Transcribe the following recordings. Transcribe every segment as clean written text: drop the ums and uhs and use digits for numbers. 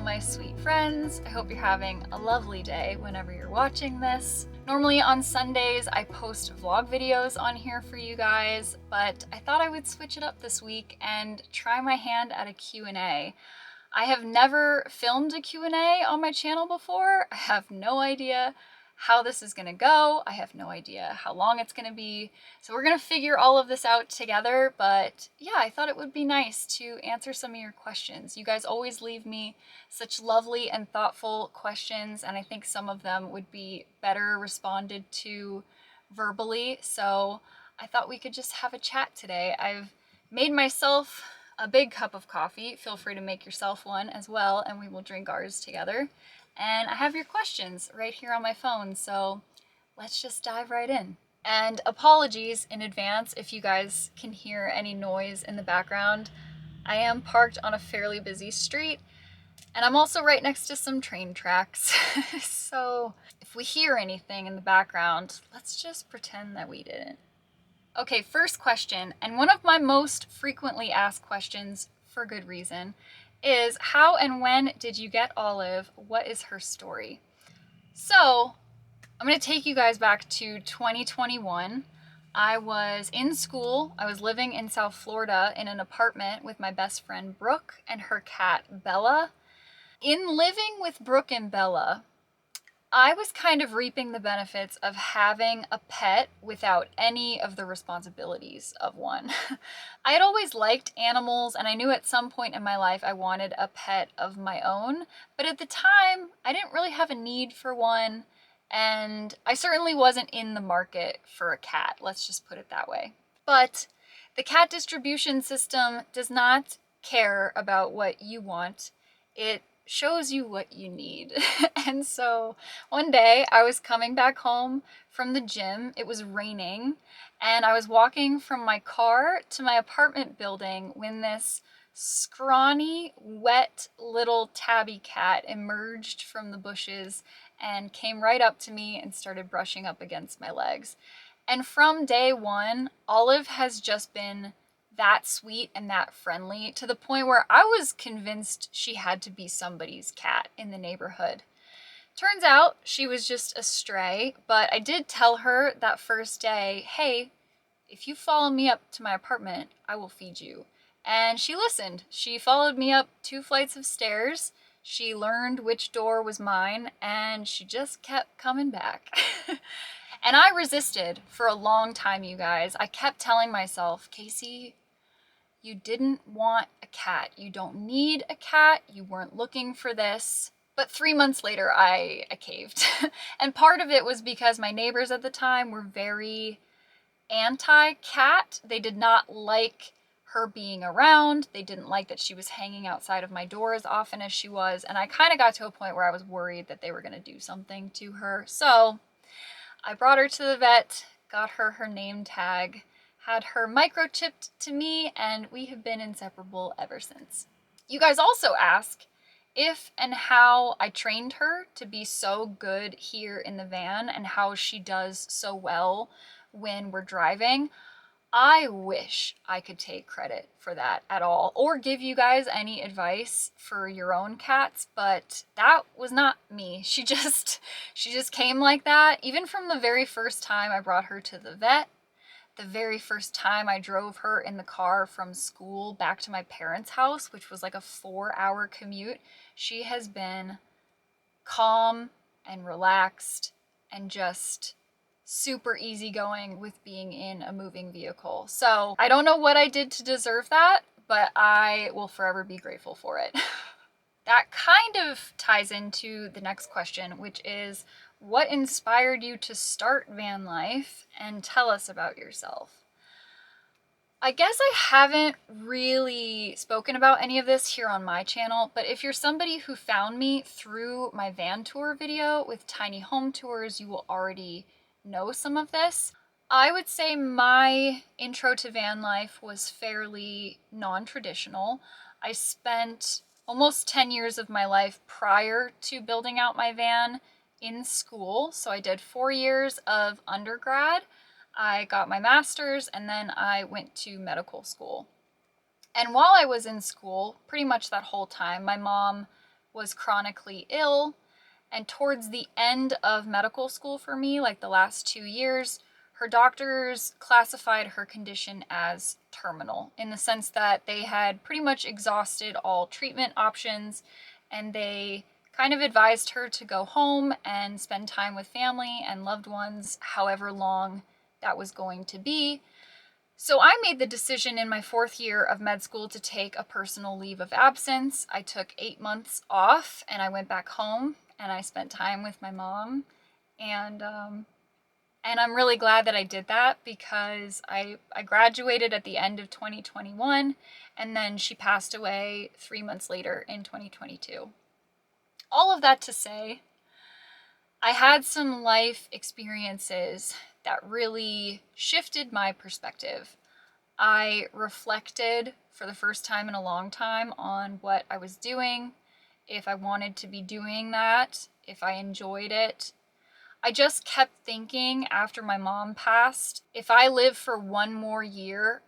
my sweet friends. I hope you're having a lovely day whenever you're watching this. Normally on Sundays, I post vlog videos on here for you guys, but I thought I would switch it up this week and try my hand at a Q&A. I have never filmed a Q&A on my channel before. I have no idea how this is gonna go. I have no idea how long it's gonna be. So we're gonna figure all of this out together, but yeah, I thought it would be nice to answer some of your questions. You guys always leave me such lovely and thoughtful questions, and I think some of them would be better responded to verbally. So I thought we could just have a chat today. I've made myself a big cup of coffee. Feel free to make yourself one as well, and we will drink ours together. And I have your questions right here on my phone, so let's just dive right in. And apologies in advance if you guys can hear any noise in the background. I am parked on a fairly busy street, and I'm also right next to some train tracks. So if we hear anything in the background, let's just pretend that we didn't. Okay, first question, and one of my most frequently asked questions, for good reason, is how and when did you get Olive? What is her story? So I'm going to take you guys back to 2021. I was in school. I was living in South Florida in an apartment with my best friend Brooke and her cat Bella. In living with Brooke and Bella, I was kind of reaping the benefits of having a pet without any of the responsibilities of one. I had always liked animals, and I knew at some point in my life I wanted a pet of my own, but at the time I didn't really have a need for one, and I certainly wasn't in the market for a cat, let's just put it that way. But the cat distribution system does not care about what you want. It shows you what you need. And so one day I was coming back home from the gym. It was raining, and I was walking from my car to my apartment building when this scrawny, wet little tabby cat emerged from the bushes and came right up to me and started brushing up against my legs. And from day one, Olive has just been that sweet and that friendly, to the point where I was convinced she had to be somebody's cat in the neighborhood. Turns out she was just a stray, but I did tell her that first day, hey, if you follow me up to my apartment, I will feed you. And she listened. She followed me up 2 flights of stairs. She learned which door was mine, and she just kept coming back. And I resisted for a long time, you guys. I kept telling myself, Casey, you didn't want a cat. You don't need a cat. You weren't looking for this. But 3 months later, I caved. And part of it was because my neighbors at the time were very anti-cat. They did not like her being around. They didn't like that she was hanging outside of my door as often as she was. And I kind of got to a point where I was worried that they were going to do something to her. So I brought her to the vet, got her name tag, had her microchipped to me, and we have been inseparable ever since. You guys also ask if and how I trained her to be so good here in the van and how she does so well when we're driving. I wish I could take credit for that at all, or give you guys any advice for your own cats, but that was not me. She just came like that. Even from the very first time I brought her to the vet, the very first time I drove her in the car from school back to my parents' house, which was like a 4-hour commute, she has been calm and relaxed and just super easygoing with being in a moving vehicle. So I don't know what I did to deserve that, but I will forever be grateful for it. That kind of ties into the next question, which is, what inspired you to start van life, and tell us about yourself? I guess I haven't really spoken about any of this here on my channel, but if you're somebody who found me through my van tour video with tiny home tours, you will already know some of this. I would say my intro to van life was fairly non-traditional. I spent almost 10 years of my life prior to building out my van in school. So I did 4 years of undergrad. I got my master's, and then I went to medical school. And while I was in school, pretty much that whole time, my mom was chronically ill, and towards the end of medical school for me, like the last 2 years, her doctors classified her condition as terminal, in the sense that they had pretty much exhausted all treatment options, and they kind of advised her to go home and spend time with family and loved ones, however long that was going to be. So I made the decision in my 4th year of med school to take a personal leave of absence. I took 8 months off and I went back home and I spent time with my mom. And I'm really glad that I did that, because I graduated at the end of 2021, and then she passed away 3 months later in 2022. All of that to say, I had some life experiences that really shifted my perspective. I reflected for the first time in a long time on what I was doing, if I wanted to be doing that, if I enjoyed it. I just kept thinking after my mom passed, if I live for 1 more year,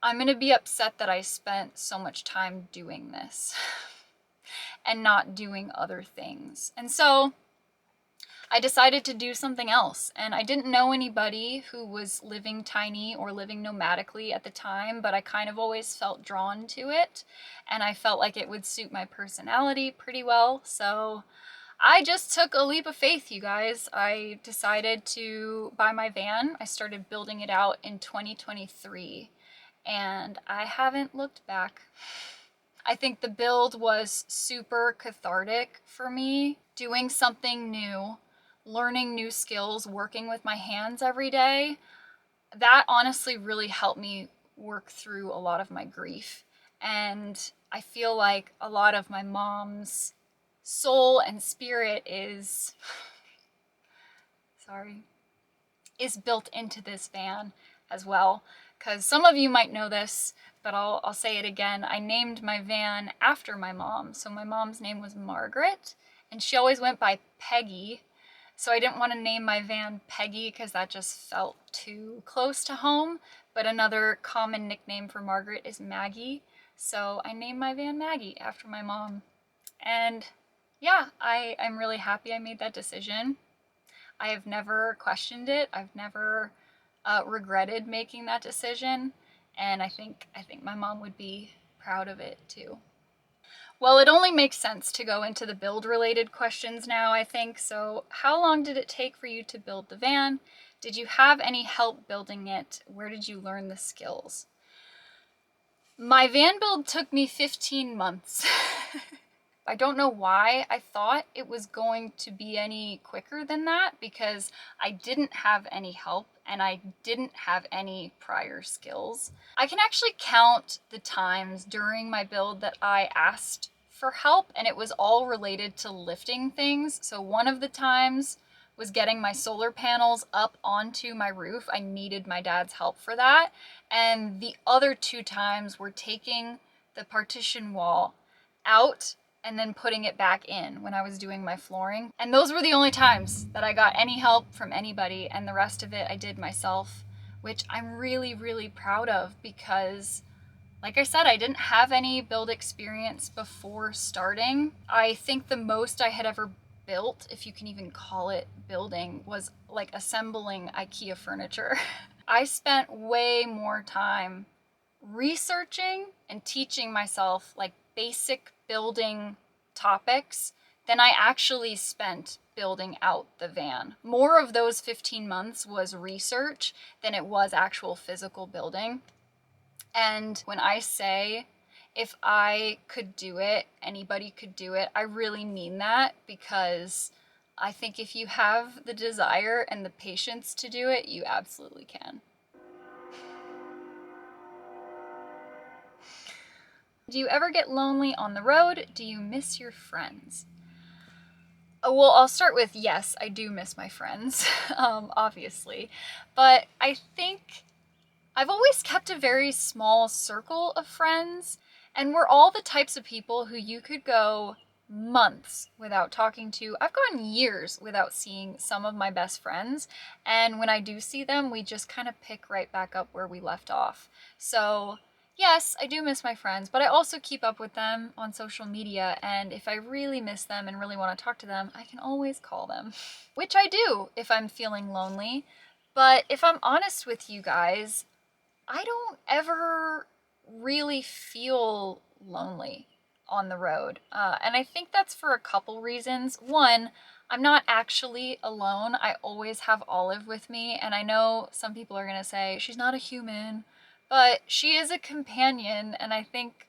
I'm going to be upset that I spent so much time doing this and not doing other things. And so I decided to do something else, and I didn't know anybody who was living tiny or living nomadically at the time, but I kind of always felt drawn to it, and I felt like it would suit my personality pretty well. So I just took a leap of faith, you guys. I decided to buy my van. I started building it out in 2023, and I haven't looked back. I think the build was super cathartic for me. Doing something new, learning new skills, working with my hands every day, that honestly really helped me work through a lot of my grief. And I feel like a lot of my mom's soul and spirit is built into this van as well. Because some of you might know this, but I'll say it again. I named my van after my mom. So my mom's name was Margaret, and she always went by Peggy. So I didn't want to name my van Peggy because that just felt too close to home. But another common nickname for Margaret is Maggie. So I named my van Maggie after my mom. And yeah, I'm really happy I made that decision. I have never questioned it. I've never regretted making that decision. And I think my mom would be proud of it too. Well, it only makes sense to go into the build-related questions now, I think. So how long did it take for you to build the van? Did you have any help building it? Where did you learn the skills? My van build took me 15 months. I don't know why I thought it was going to be any quicker than that, because I didn't have any help and I didn't have any prior skills. I can actually count the times during my build that I asked for help, and it was all related to lifting things. So one of the times was getting my solar panels up onto my roof. I needed my dad's help for that. And the other 2 times were taking the partition wall out and then putting it back in when I was doing my flooring. And those were the only times that I got any help from anybody, and the rest of it I did myself, which I'm really, really proud of, because like I said, I didn't have any build experience before starting. I think the most I had ever built, if you can even call it building, was like assembling IKEA furniture. I spent way more time researching and teaching myself like basic building topics than I actually spent building out the van. More of those 15 months was research than it was actual physical building. And when I say if I could do it, anybody could do it, I really mean that, because I think if you have the desire and the patience to do it, you absolutely can. Do you ever get lonely on the road? Do you miss your friends? Well, I'll start with yes, I do miss my friends, obviously. But I think I've always kept a very small circle of friends, and we're all the types of people who you could go months without talking to. I've gone years without seeing some of my best friends, and when I do see them, we just kind of pick right back up where we left off. So Yes, I do miss my friends, but I also keep up with them on social media, and if I really miss them and really want to talk to them, I can always call them, which I do if I'm feeling lonely. But if I'm honest with you guys, I don't ever really feel lonely on the road. And I think that's for a couple reasons. One, I'm not actually alone. I always have Olive with me, and I know some people are going to say, she's not a human, but she is a companion, and I think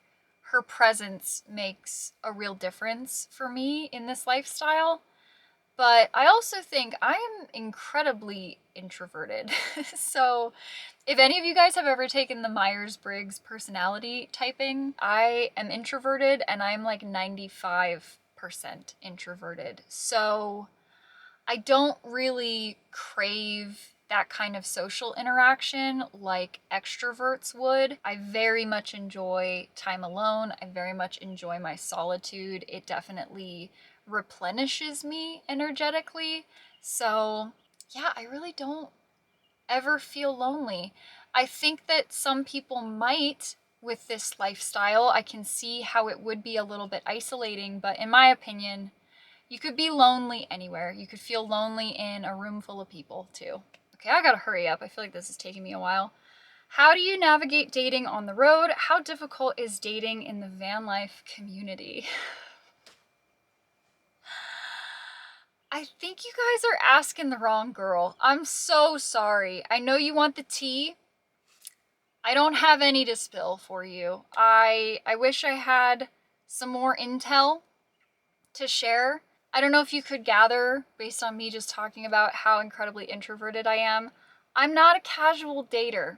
her presence makes a real difference for me in this lifestyle. But I also think I am incredibly introverted. So if any of you guys have ever taken the Myers-Briggs personality typing, I am introverted and I'm like 95% introverted. So I don't really crave that kind of social interaction like extroverts would. I very much enjoy time alone. I very much enjoy my solitude. It definitely replenishes me energetically. So, yeah, I really don't ever feel lonely. I think that some people might with this lifestyle. I can see how it would be a little bit isolating, but in my opinion, you could be lonely anywhere. You could feel lonely in a room full of people too. Okay, I gotta hurry up. I feel like this is taking me a while. How do you navigate dating on the road? How difficult is dating in the van life community? I think you guys are asking the wrong girl. I'm so sorry. I know you want the tea. I don't have any to spill for you. I wish I had some more intel to share. I don't know if you could gather based on me just talking about how incredibly introverted I am. I'm not a casual dater.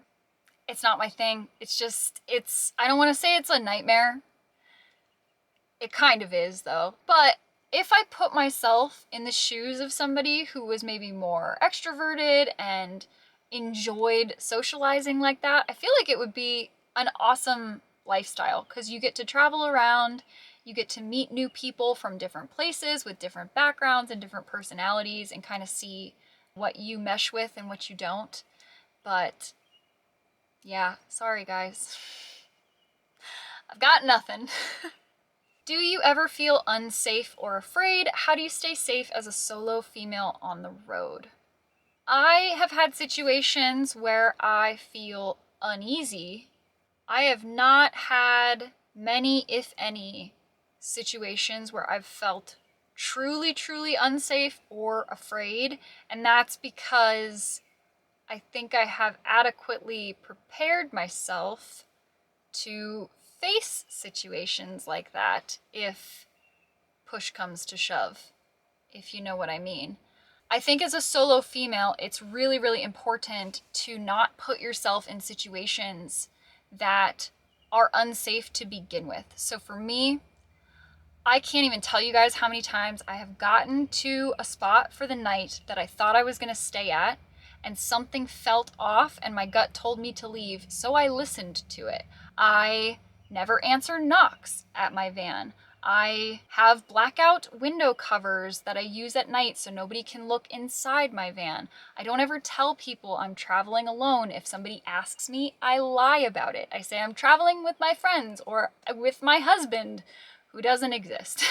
It's not my thing. I don't want to say it's a nightmare. It kind of is though. But if I put myself in the shoes of somebody who was maybe more extroverted and enjoyed socializing like that, I feel like it would be an awesome lifestyle because you get to travel around, you get to meet new people from different places with different backgrounds and different personalities and kind of see what you mesh with and what you don't. But yeah, sorry guys. I've got nothing. Do you ever feel unsafe or afraid? How do you stay safe as a solo female on the road? I have had situations where I feel uneasy. I have not had many, if any, situations where I've felt truly, truly unsafe or afraid, and that's because I think I have adequately prepared myself to face situations like that if push comes to shove, if you know what I mean. I think as a solo female, it's really, really important to not put yourself in situations that are unsafe to begin with. So for me, I can't even tell you guys how many times I have gotten to a spot for the night that I thought I was going to stay at, and something felt off and my gut told me to leave, so I listened to it. I never answer knocks at my van. I have blackout window covers that I use at night so nobody can look inside my van. I don't ever tell people I'm traveling alone. If somebody asks me, I lie about it. I say I'm traveling with my friends or with my husband, who doesn't exist.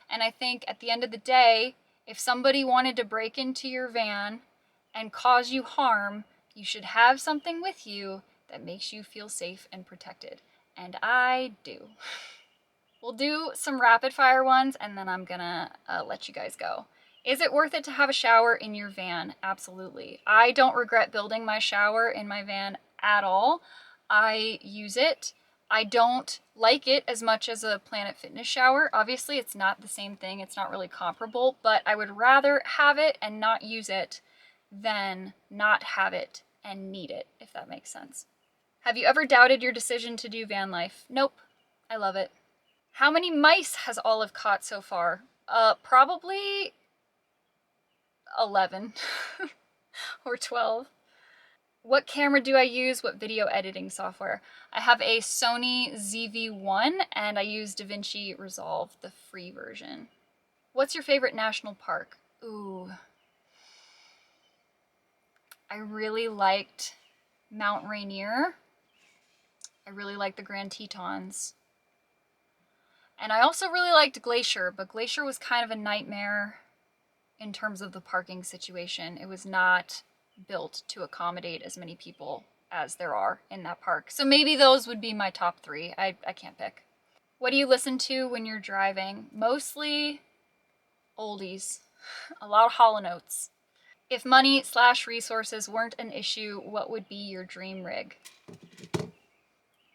And I think at the end of the day, if somebody wanted to break into your van and cause you harm, you should have something with you that makes you feel safe and protected. And I do. We'll do some rapid fire ones and then I'm gonna let you guys go. Is it worth it to have a shower in your van? Absolutely. I don't regret building my shower in my van at all. I use it. I don't like it as much as a Planet Fitness shower. Obviously, it's not the same thing. It's not really comparable, but I would rather have it and not use it than not have it and need it, if that makes sense. Have you ever doubted your decision to do van life? Nope. I love it. How many mice has Olive caught so far? Probably 11 or 12. What camera do I use? What video editing software? I have a Sony ZV-1 and I use DaVinci Resolve, the free version. What's your favorite national park? Ooh. I really liked Mount Rainier. I really like the Grand Tetons. And I also really liked Glacier, but Glacier was kind of a nightmare in terms of the parking situation. It was not built to accommodate as many people as there are in that park. So maybe those would be my top 3. I can't pick. What do you listen to when you're driving? Mostly oldies. A lot of Hall & Oates. If money/resources weren't an issue, what would be your dream rig?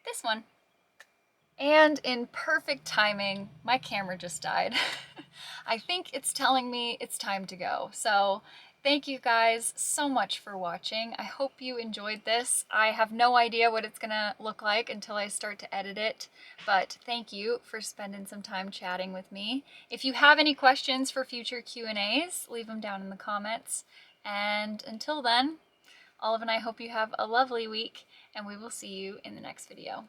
This one. And in perfect timing, my camera just died. I think it's telling me it's time to go. So thank you guys so much for watching. I hope you enjoyed this. I have no idea what it's gonna look like until I start to edit it, but thank you for spending some time chatting with me. If you have any questions for future Q&As, leave them down in the comments. And until then, Olive and I hope you have a lovely week, and we will see you in the next video.